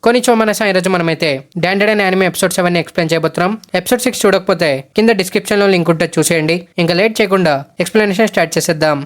కొనిచో మనసా ఈరోజు మనమైతే డాండెడ్ and anime episode 7 ని ఎక్స్ప్లెయిన్ చేయబోతున్నాం. ఎపిసోడ్ 6 చూడకపోతే కింద డిస్క్రిప్షన్ లో లింక్ ఉంటుంది, చూసేయండి. ఇంకా లేట్ చేయకుండా ఎక్స్ప్లెనేషన్ స్టార్ట్ చేసేద్దాం.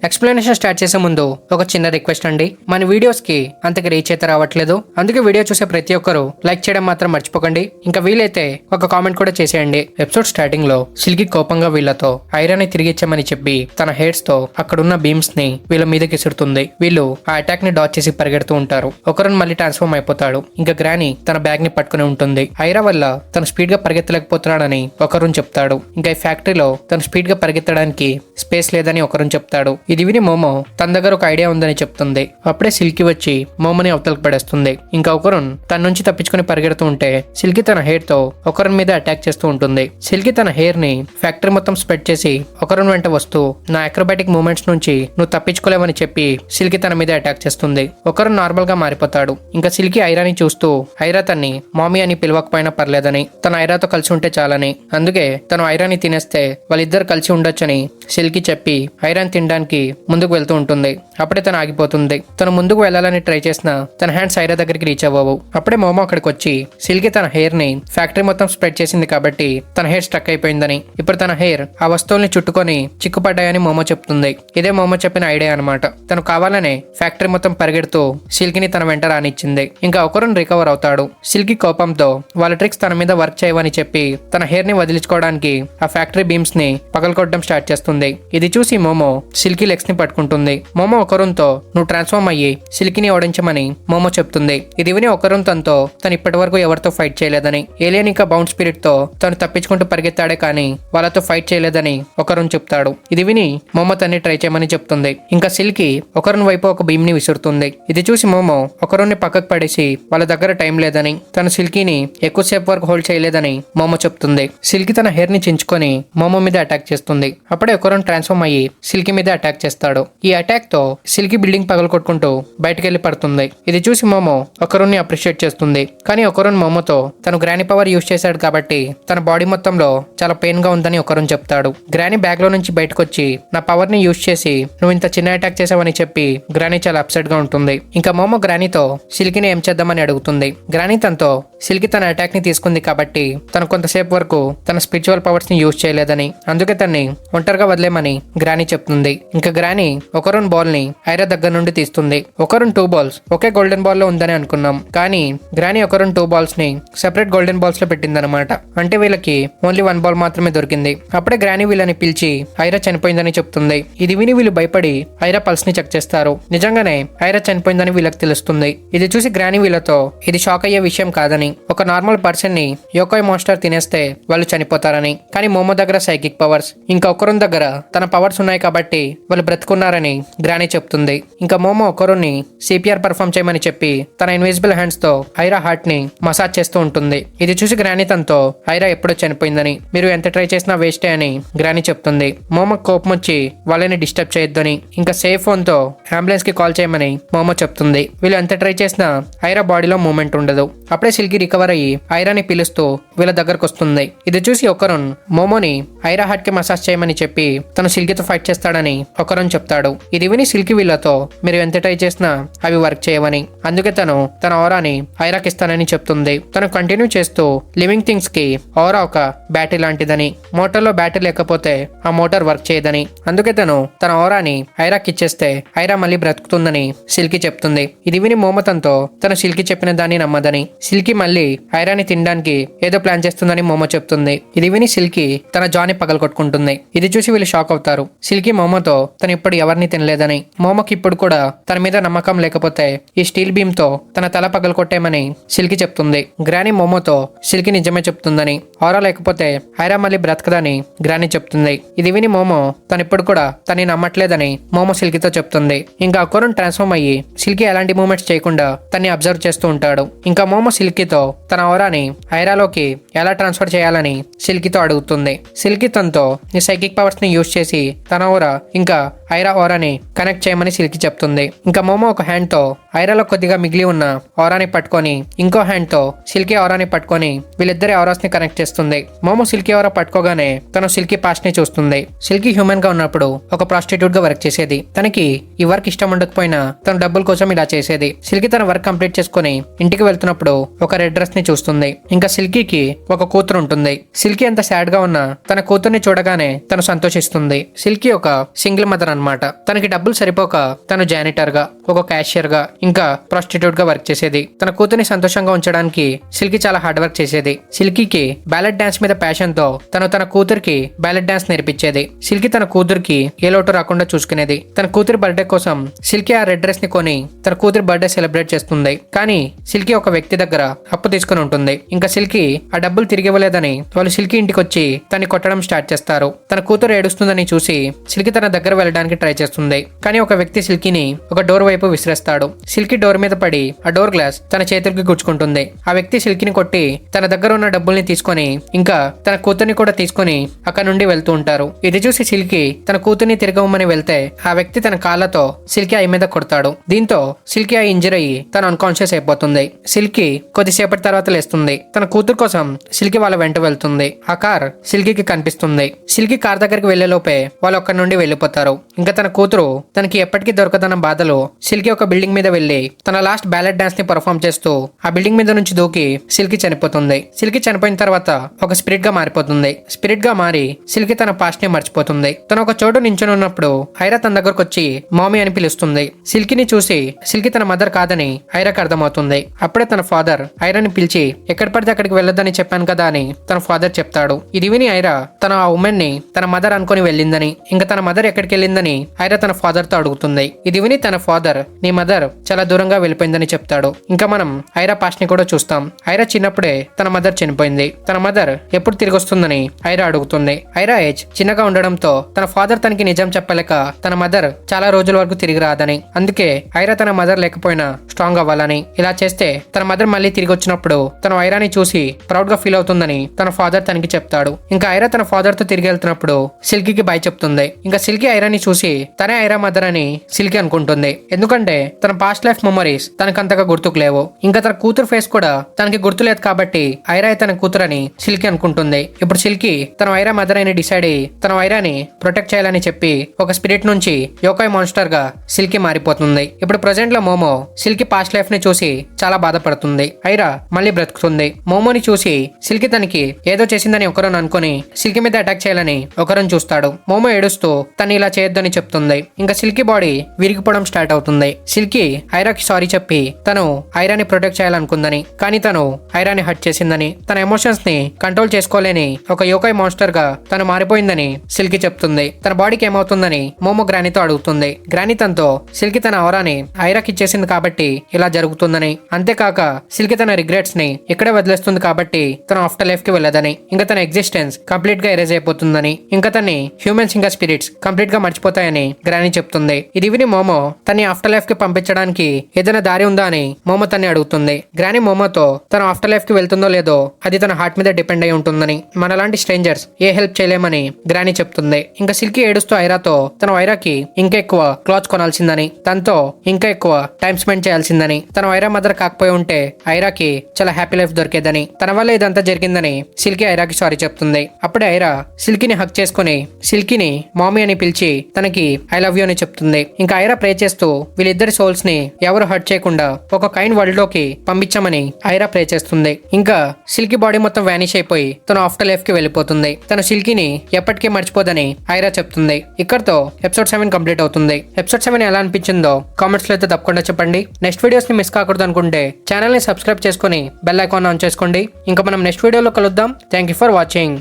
ఎక్స్ప్లెనేషన్ స్టార్ట్ చేసే ముందు ఒక చిన్న రిక్వెస్ట్ అండి. మన వీడియోస్ కి అంతకి రీచ్ అయితే రావట్లేదు, అందుకే వీడియో చూసే ప్రతి ఒక్కరు లైక్ చేయడం మాత్రం మర్చిపోకండి. ఇంకా వీలైతే ఒక కామెంట్ కూడా చేసేయండి. ఎపిసోడ్ స్టార్టింగ్ లో సిల్కి కోపంగా వీళ్ళతో ఐరాని తిరిగిచ్చామని చెప్పి తన హెడ్స్ తో అక్కడున్న బీమ్స్ ని వీళ్ళ మీదకి ఇసురుతుంది. వీళ్ళు ఆ అటాక్ ని డాచ్ చేసి పరిగెడుతూ ఉంటారు. ఒకరు మళ్ళీ ట్రాన్స్ఫార్మ్ అయిపోతాడు. ఇంకా గ్రానీ తన బ్యాగ్ ని పట్టుకుని ఉంటుంది. ఐరా వల్ల తను స్పీడ్ గా పరిగెత్తలేకపోతున్నాడని ఒకరు చెప్తాడు. ఇంకా ఈ ఫ్యాక్టరీలో తను స్పీడ్ గా పరిగెత్తడానికి స్పేస్ లేదని ఒకరు చెప్తాడు. ఇది విని మోమో తన దగ్గర ఒక ఐడియా ఉందని చెప్తుంది. అప్పుడే సిల్కి వచ్చి మోమోని అవతలకు పడేస్తుంది. ఇంకా ఒకరున్ తన నుంచి తప్పించుకుని పరిగెడుతూ ఉంటే సిల్కి తన హెయిర్ తో ఒకరిని మీద అటాక్ చేస్తూ ఉంటుంది. సిల్కి తన హెయిర్ ని ఫ్యాక్టరీ మొత్తం స్ప్రెడ్ చేసి ఒకరిని వెంట వస్తూ నా అక్రోబాటిక్ మూమెంట్స్ నుంచి నువ్వు తప్పించుకోలేవని చెప్పి సిల్కి తన మీద అటాక్ చేస్తుంది. ఒకరు నార్మల్ గా మారిపోతాడు. ఇంకా సిల్కి ఐరాని చూస్తూ ఐరా తన్ని మామీ అని పిలవకపోయినా పర్లేదని, తన ఐరాతో కలిసి ఉంటే చాలని, అందుకే తను ఐరాని తినేస్తే వాళ్ళిద్దరు కలిసి ఉండొచ్చని సిల్కి చెప్పి ఐరాని తినడానికి ముందుకు వెళ్తూ ఉంటుంది. అప్పుడే తను ఆగిపోతుంది. తను ముందుకు వెళ్లాలని ట్రై చేసినా తన హ్యాండ్స్ ఐరా దగ్గరికి రీచ్ అవ్వవు. అప్పుడే మోమో అక్కడికి వచ్చి సిల్కి తన హెయిర్ ని ఫ్యాక్టరీ మొత్తం స్ప్రెడ్ చేసింది కాబట్టి తన హెయిర్ స్ట్రక్ అయిపోయిందని, ఇప్పుడు తన హెయిర్ ఆ వస్తువుల్ని చుట్టుకొని చిక్కుపడ్డాయని మోమో చెప్తుంది. ఇదే మోమో చెప్పిన ఐడియా అనమాట. తను కావాలనే ఫ్యాక్టరీ మొత్తం పరిగెడుతూ సిల్కిని తన వెంట రానిచ్చింది. ఇంకా ఒకరుని రికవర్ అవుతాడు. సిల్కి కోపంతో వాళ్ళ ట్రిక్స్ తన మీద వర్క్ చేయవని చెప్పి తన హెయిర్ ని వదిలించుకోవడానికి ఆ ఫ్యాక్టరీ బీమ్స్ ని పగలకొట్టడం స్టార్ట్ చేస్తుంది. ఇది చూసి మోమో సిల్కి లెగ్స్ ని పట్టుకుంటుంది. మోమో ఒకరుంతో నువ్వు ట్రాన్స్ఫార్మ్ అయ్యి సిల్కిని ఓడించమని మోమో చెప్తుంది. ఇది విని ఒకరున్ తనతో తను ఇప్పటి వరకు ఎవరితో ఫైట్ చేయలేదని, ఏలియన్ ఇంకా బౌండ్ స్పిరిట్ తో తను తప్పించుకుంటూ పరిగెత్తాడే కానీ వాళ్ళతో ఫైట్ చేయలేదని ఒకరున్ చెప్తాడు. ఇది విని మోమో తన్ని ట్రై చేయమని చెప్తుంది. ఇంకా సిల్కి ఒకరున్ వైపు ఒక భీమ్ ని విసురుతుంది. ఇది చూసి మోమో ఒకరుని పక్కకు పడేసి వాళ్ళ దగ్గర టైం లేదని, తను సిల్కీని ఎక్కువసేపు వరకు హోల్డ్ చేయలేదని మోమో చెప్తుంది. సిల్కి తన హెయిర్ ని చించుకొని మోమో మీద అటాక్ చేస్తుంది. అప్పుడే ఒకరున్ ట్రాన్స్ఫార్మ్ అయ్యి సిల్కి మీద అటాక్ చేస్తాడు. ఈ అటాక్ తో సిల్కి బిల్డింగ్ పగలకొట్టుకుంటూ బయటకెళ్లి పడుతుంది. ఇది చూసి మోమో ఒకరుని అప్రిషియేట్ చేస్తుంది. కానీ ఒకరున్ మోమోతో తను గ్రానీ పవర్ యూజ్ చేశాడు కాబట్టి తన బాడీ మొత్తంలో చాలా పెయిన్ గా ఉందని ఒకరుని చెప్తాడు. గ్రానీ బ్యాగ్ లో నుంచి బయటకు వచ్చి నా పవర్ ని యూజ్ చేసి నువ్వు ఇంత చిన్న అటాక్ చేసావని చెప్పి గ్రానీ చాలా అప్సెట్ గా ఉంటుంది. ఇంకా మోమో గ్రానీతో సిల్కిని ఏం చేద్దామని అడుగుతుంది. గ్రానీ తనతో సిల్కి తన అటాక్ ని తీసుకుంది కాబట్టి తను కొంతసేపు వరకు తన స్పిరిచువల్ పవర్స్ ని యూజ్ చేయలేదని, అందుకే తన్ని ఒంటరిగా వదిలేమని గ్రానీ చెప్తుంది. ఇంకా గ్రానీ ఒకరున్ బాల్ ని ఐరా దగ్గర నుండి తీస్తుంది. ఒకరున్ 2 బాల్స్ ఒకే గోల్డెన్ బాల్ లో ఉందని అనుకున్నాం, కానీ గ్రానీ ఒకరున్ 2 బాల్స్ ని సెపరేట్ గోల్డెన్ బాల్స్ లో పెట్టిందనమాట. అంటే వీళ్ళకి ఓన్లీ 1 బాల్ మాత్రమే దొరికింది. అప్పుడే గ్రానీ వీళ్ళని పిలిచి ఐరా చనిపోయిందని చెప్తుంది. ఇది విని వీళ్ళు భయపడి ఐరా పల్స్ ని చెక్ చేస్తారు. నిజంగానే ఐరా చనిపోయిందని వీళ్ళకి తెలుస్తుంది. ఇది చూసి గ్రానీ వీళ్ళతో ఇది షాక్ అయ్యే విషయం కాదని, ఒక నార్మల్ పర్సన్ ని యోకాయ్ మాన్స్టర్ తినేస్తే వాళ్ళు చనిపోతారని, కానీ మోమో దగ్గర సైకిక్ పవర్స్ ఇంకా ఒకరున్ దగ్గర తన పవర్స్ ఉన్నాయి కాబట్టి వాళ్ళు బ్రతుకున్నారని గ్రానీ చెప్తుంది. ఇంకా మోమో ఒకరుని సిపిఆర్ పర్ఫామ్ చేయమని చెప్పి తన ఇన్విజిబుల్ హ్యాండ్స్ తో ఐరా హార్ట్ ని మసాజ్ చేస్తూ ఉంటుంది. ఇది చూసి గ్రానీ తనతో ఐరా ఎప్పుడో చనిపోయిందని, మీరు ఎంత ట్రై చేసినా వేస్టే అని గ్రానీ చెప్తుంది. మోమో కోపం వచ్చి వాళ్ళని డిస్టర్బ్ చేయొద్దని, ఇంకా సేఫ్ ఫోన్ తో అంబులెన్స్ కి కాల్ చేయమని మోమో చెప్తుంది. వీళ్ళు ఎంత ట్రై చేసినా ఐరా బాడీలో మూమెంట్ ఉండదు. అప్పుడే సిల్కి రికవర్ అయ్యి ఐరాని పిలుస్తూ వీళ్ళ దగ్గరకు వస్తుంది. ఇది చూసి ఒకరున్ మోమోని ఐరా హార్ట్ కి మసాజ్ చేయమని చెప్పి తను సిల్కితో ఫైట్ చేస్తాడని ఒకరుని చెప్తాడు. ఇది విని సిల్కి వీళ్ళతో మీరు ఎంత ట్రై చేసినా అవి వర్క్ చేయవని, అందుకే తను తన ఓరాని ఐరాకి ఇస్తానని చెప్తుంది. తను కంటిన్యూ చేస్తూ లివింగ్ థింగ్స్ కి ఓరా ఒక బ్యాటరీ లాంటిదని, మోటార్ లో బ్యాటరీ లేకపోతే ఆ మోటార్ వర్క్ చేయదని, అందుకే తను తన ఓరాని ఐరాకి ఇచ్చేస్తే ఐరా మళ్ళీ బ్రతుకుతుందని సిల్కి చెప్తుంది. ఇది విని మోమో తనతో తను సిల్కి చెప్పిన దాన్ని నమ్మదని, సిల్కి మళ్ళీ ఐరాని తినడానికి ఏదో ప్లాన్ చేస్తుందని మోమో చెప్తుంది. ఇది విని సిల్కి తన జాని పగలకొట్టుకుంటుంది. ఇది చూసి వీళ్ళు షాక్ అవుతారు. సిల్కి మోమోతో తను ఇప్పుడు ఎవరిని తినలేదని, మోమోకి ఇప్పుడు కూడా తన మీద నమ్మకం లేకపోతే ఈ స్టీల్ బీమ్ తో తన తల పగలకొట్టేమని సిల్కి చెప్తుంది. గ్రానీ మోమోతో సిల్కి నిజమే చెప్తుందని, ఆరా లేకపోతే ఐరా మళ్ళీ బ్రతకదని గ్రానీ చెప్తుంది. ఇది విని మోమో తను ఇప్పుడు కూడా తనని నమ్మట్లేదని మోమో సిల్కితో చెప్తుంది. ఇంకా ఒకరుని ట్రాన్స్ఫార్మ్ అయ్యి సిల్కి ఎలాంటి మూమెంట్స్ చేయకుండా తన్ని అబ్జర్వ్ చేస్తూ ఉంటాడు. ఇంకా మోమో మోమో సిల్కీతో తన ఔరాని ఐరాలోకి ఎలా ట్రాన్స్ఫర్ చేయాలని సిల్కీతో అడుగుతుంది. సిల్కీ తనతో ఈ సైకిక్ పవర్స్ ని యూజ్ చేసి తన ఔరా ఇంకా ఐరా ఔరాని కనెక్ట్ చేయమని సిల్కీ చెప్తుంది. ఇంకా మోమో ఒక హ్యాండ్ తో ఐరాలో కొద్దిగా మిగిలి ఉన్న ఔరాని పట్టుకొని ఇంకో హ్యాండ్ తో సిల్కీ ఔరాని పట్టుకొని వీళ్ళిద్దరి ఔరాస్ ని కనెక్ట్ చేస్తుంది. మోమో సిల్కీ ఔరా పట్టుకోగానే తను సిల్కీ పాస్ట్ ని చూస్తుంది. సిల్కీ హ్యూమన్ గా ఉన్నప్పుడు ఒక ప్రాస్టిట్యూట్ గా వర్క్ చేసేది. తనకి ఈ వర్క్ ఇష్టం ఉండకపోయినా తన డబ్బుల కోసం ఇలా చేసేది. సిల్కీ తన వర్క్ కంప్లీట్ చేసుకుని ఇంటికి వెళ్తున్నప్పుడు ఒక రెడ్ డ్రెస్ ని చూస్తుంది. ఇంకా సిల్కీకి ఒక కూతురు ఉంటుంది. సిల్కీ ఎంత సాడ్ గా ఉన్నా తన కూతుర్ని చూడగానే తను సంతోషిస్తుంది. సిల్కీ ఒక సింగిల్ మదర్ అన్నమాట. తనకి డబ్బులు సరిపోక తను జానిటర్ గా, ఒక క్యాషియర్ గా, ఇంకా ప్రాస్టిట్యూట్ గా వర్క్ చేసేది. తన కూతుర్ని సంతోషంగా ఉంచడానికి సిల్కీ చాలా హార్డ్ వర్క్ చేసేది. సిల్కీకి బ్యాలెట్ డాన్స్ మీద ప్యాషన్ తో తన కూతురికి బ్యాలెట్ డాన్స్ నేర్పించేది. సిల్కీ తన కూతురికి ఏ లోటు రాకుండా చూసుకునేది. తన కూతురి బర్త్డే కోసం సిల్కీ ఆ రెడ్ డ్రెస్ ని కొని తన కూతురి బర్త్డే సెలబ్రేట్ చేస్తుంది. కానీ సిల్కీ ఒక వ్యక్తి దగ్గర అప్పు తీసుకుని ఉంటుంది. ఇంకా సిల్కీ ఆ డబ్బులు తిరిగి ఇవ్వలేదని వాళ్ళు సిల్కీ ఇంటికి వచ్చి తన్ని కొట్టడం స్టార్ట్ చేస్తారు. తన కూతురు ఏడుస్తుందని చూసి సిల్కీ తన దగ్గర వెళ్ళడానికి ట్రై చేస్తుంది. కానీ ఒక వ్యక్తి సిల్కీని ఒక డోర్ వైపు విసిరేస్తాడు. సిల్కీ డోర్ మీద పడి ఆ డోర్ గ్లాస్ తన చేతులకి గుచ్చుకుంటుంది. ఆ వ్యక్తి సిల్కీని కొట్టి తన దగ్గర ఉన్న డబ్బుల్ని తీసుకొని ఇంకా తన కూతుర్ని కూడా తీసుకొని అక్కడ నుండి వెళ్తూ ఉంటారు. ఇది చూసి సిల్కీ తన కూతుర్ని తిరగమని వెళ్తే ఆ వ్యక్తి తన కాళ్ళతో సిల్కీ ఐ మీద కొడతాడు. దీంతో సిల్కీ ఐ ఇంజర్ అయ్యి తను అన్కాన్షియస్ అయిపోతుంది. సిల్కీ కొద్దిసేపటి తర్వాత లేస్తుంది. తన కూతురు కోసం సిల్కీ వాళ్ళ వెంట వెళ్తుంది. ఆ కార్ సిల్కీకి కనిపిస్తుంది. సిల్కీ కార్ దగ్గరికి వెళ్లే లోపే వాళ్ళు అక్కడి నుండి వెళ్లిపోతారు. ఇంకా తన కూతురు తనకి ఎప్పటికీ దొరకదన్న బాధలో సిల్కీ ఒక బిల్డింగ్ మీద వెళ్లి తన లాస్ట్ బ్యాలెట్ డాన్స్ ని పర్ఫామ్ చేస్తూ ఆ బిల్డింగ్ మీద నుంచి దూకి సిల్కీ చనిపోతుంది. సిల్కీ చనిపోయిన తర్వాత ఒక స్పిరిట్ గా మారిపోతుంది. స్పిరిట్ గా మారి సిల్కీ తన పాస్ట్ ని మర్చిపోతుంది. తను ఒక చోటు నించుని ఉన్నప్పుడు ఐరా తన దగ్గరకు వచ్చి మామీ అని పిలుస్తుంది. సిల్కీని చూసి సిల్కీ తన మదర్ కాదని ఐరాకి అర్థమవుతుంది. అప్పుడే తన ఫాదర్ ఐరాని పిలిచి ఎక్కడ పడితే అక్కడికి వెళ్ళొద్దని చెప్పాను కదా అని తన ఫాదర్ చెప్తాడు. ఇది విని ఐరా తన ఆ ఉమెన్ ని తన మదర్ అనుకుని వెళ్ళిందని ఇంకా తన మదర్ ఎక్కడికి వెళ్ళిందని ఐరా తన ఫాదర్ తో అడుగుతుంది. ఇది విని తన ఫాదర్ నీ మదర్ చాలా దూరంగా వెళ్ళిపోయిందని చెప్తాడు. ఇంకా మనం ఐరా పాస్ట్ ని కూడా చూస్తాం. ఐరా చిన్నప్పుడే తన మదర్ చనిపోయింది. తన మదర్ ఎప్పుడు తిరిగి వస్తుందని ఐరా అడుగుతుంది. ఐరా ఏజ్ చిన్నగా ఉండడంతో తన ఫాదర్ తనకి నిజం చెప్పలేక తన మదర్ చాలా రోజుల వరకు తిరిగి రాదని, అందుకే ఐరా తన మదర్ లేకపోయినా స్ట్రాంగ్ అవ్వాలని, ఇలా చేస్తే తన మదర్ మళ్ళీ తిరిగి వచ్చినప్పుడు తన ఐరాని చూసి ప్రౌడ్ గా ఫీల్ అవుతుందని తన ఫాదర్ తనకి చెప్తాడు. ఇంకా ఐరా తన ఫాదర్ తో తిరిగి వెళ్తున్నప్పుడు సిల్కీకి బై చెప్తుంది. ఇంకా సిల్కీ ఐరాని చూసి తనే ఐరా మదర్ అని సిల్కీ అనుకుంటుంది. ఎందుకంటే తన పాస్ట్ లైఫ్ మెమరీస్ తనకంతగా గుర్తుకు లేవు. ఇంకా తన కూతురు ఫేస్ కూడా తనకి గుర్తులేదు కాబట్టి ఐరా తన కూతురని సిల్కీ అనుకుంటుంది. ఇప్పుడు సిల్కీ తన ఐరా మదర్ అని డిసైడ్ అయ్యి తన ఐరాని ప్రొటెక్ట్ చేయాలని చెప్పి ఒక స్పిరిట్ నుంచి యోకాయ్ మాన్స్టర్ గా సిల్కీ మారిపోతుంది. ఇప్పుడు ప్రెసెంట్ లో మోమో సిల్కీ పాస్ట్ లైఫ్ ని చూసి చాలా బాధపడుతుంది. ఐరా మళ్ళీ బ్రతుకుతుంది. మోమోని చూసి సిల్కీ తనకి ఏదో చేసిందని ఒకరిని అనుకుని సిల్కీ మీద అటాక్ చేయాలని ఒకరిని చూస్తాడు. మోమో ఏడుస్తూ తను ఇలా చేయొద్దని చెప్తుంది. ఇంకా సిల్కీ బాడీ విరిగిపోవడం స్టార్ట్ అవుతుంది. సిల్కీ ఐరాకి సారీ చెప్పి తను ఐరాని ప్రొటెక్ట్ చేయాలనుకుందని, కానీ తను ఐరాని హర్ట్ చేసిందని, తన ఎమోషన్స్ ని కంట్రోల్ చేసుకోలేని ఒక యోకాయ్ మాన్స్టర్ గా తను మారిపోయిందని సిల్కీ చెప్తుంది. తన బాడీకి ఏమవుతుందని మోమో గ్రానీతో అడుగుతుంది. గ్రానీ తనతో సిల్కీ తన ఔరాని ఐరాకి ఇచ్చేసింది కాబట్టి ఇలా జరుగుతుందని, అంతేకాక సిల్కీ తన రిగ్రెట్స్ ని ఇక్కడే వదిలేస్తుంది కాబట్టి తన ఆఫ్టర్ లైఫ్ కి వెళ్ళదని, ఇంకా తన ఎగ్జిస్టెన్స్ కంప్లీట్ గా ఎరేజ్ అయిపోతుందని, ఇంకా తన్ని హ్యూమన్స్ ఇంకా స్పిరిట్స్ కంప్లీట్ గా మర్చిపోతాయని గ్రానీ చెప్తుంది. ఇది విని మోమో తన్ని ఆఫ్టర్ లైఫ్ కి పంపించడానికి ఏదైనా దారి ఉందా అని మోమో తన్ని అడుగుతుంది. గ్రానీ మోమోతో తను ఆఫ్టర్ లైఫ్ కి వెళ్తుందో లేదో అది తన హార్ట్ మీద డిపెండ్ అయి ఉంటుందని, మనలాంటి స్ట్రేంజర్స్ ఏ హెల్ప్ చేయలేమని గ్రానీ చెప్తుంది. ఇంకా సిల్కీ ఏడుస్తూ ఐరాతో తన ఐరాకి ఇంకా ఎక్కువ క్లాత్స్ కొనాల్సిందని, తనతో ఇంకా ఎక్కువ టైం స్పెండ్ చేయాల్సిందని, తన ఐరా మదర్ కాకపోయి ఉంటే ఐరాకి చాలా హ్యాపీ లైఫ్ దొరికేదని, తన వల్ల ఇదంతా జరిగిందని సిల్కీ ఐరాకి సారీ చెప్తుంది. అప్పుడే ఐరా సిల్కీని హక్ చేసుకుని సిల్కీని మామీ అని పిలిచి తనకి ఐ లవ్ యూ అని చెప్తుంది. ఇంకా ఐరా ప్రే చేస్తూ వీళ్ళిద్దరి సోల్స్ ని ఎవరు హర్ట్ చేయకుండా ఒక కైండ్ వరల్డ్ లోకి పంపించమని ఐరా ప్రే చేస్తుంది. ఇంకా సిల్కీ బాడీ మొత్తం వ్యానిష్ అయిపోయి తను ఆఫ్టర్ లైఫ్ కి వెళ్ళిపోతుంది. తను సిల్కీని ఎప్పటికీ మర్చిపోదని ఐరా చెప్తుంది. ఇక్కడతో ఎపిసోడ్ 7 కంప్లీట్ అవుతుంది. ఎపిసోడ్ 7 ఎలా అనిపించిందో కామెంట్స్ లో అయితే తప్పకుండా చెప్పండి. నెక్స్ట్ వీడియోస్ ని మిస్ కాకూడదు అనుకుంటే ఛానల్ ని సబ్స్క్రైబ్ చేసుకుని బెల్ ఐకాన్ ఆన్ చేసుకోండి. ఇంకా మనం నెక్స్ట్ వీడియోలో కలుద్దాం. Thank you for watching.